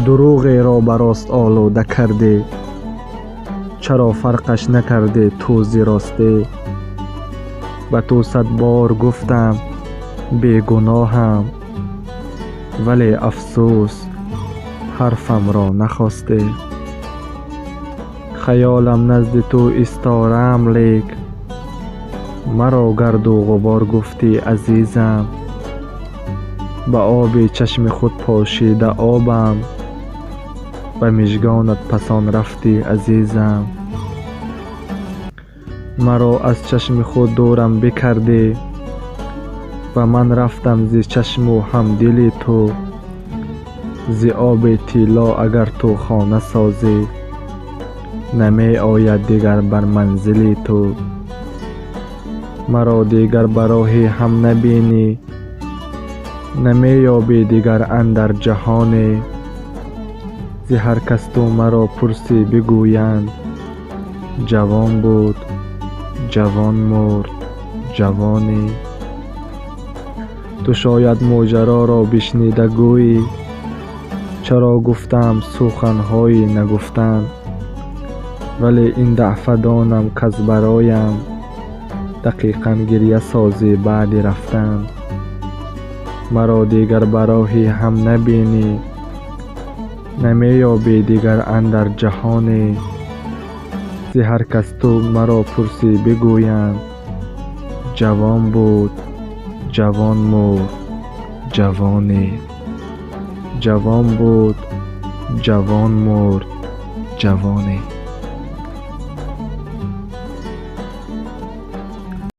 دروغی را به راست آلوده کردی، چرا فرقش نکردی تو ز راستی؟ به تو 100 بار گفتم بی گناهم، ولی افسوس حرفم را نخواستی. خیالم نزد تو استارم لیک، مرا گرد و غبار گفتی عزیزم. به آب چشم خود پاشیده آبم، به مژگانت پسان رفتی عزیزم. مرا از چشم خود دورم بکردی، و من رفتم ز چشم و هم دل تو. ز آب طلا اگر تو خانه سازی، نمی آید دیگر بر منزل تو. مرا دیگر به راهی هم نبینی، نمی یابی دیگر اندر جهانی. ز هر کس تو مرا پرسی بگویند، جوان بود جوان مرد جوانی. تو شاید ماجرا را بشنیده گویی، چرا گفتم سخنهایی نگفتن. ولی این دفعه دانم کز برایم، دقیقاً گریه سازی بعد رفتن. مرا دیگر به راهی هم نبینی، نمی یابی دیگر اندر جهانی. ز هر کس تو مرا پرسی بگویند، جوان بود جوان مرد جوانی. جوان بود جوان مرد جوانی.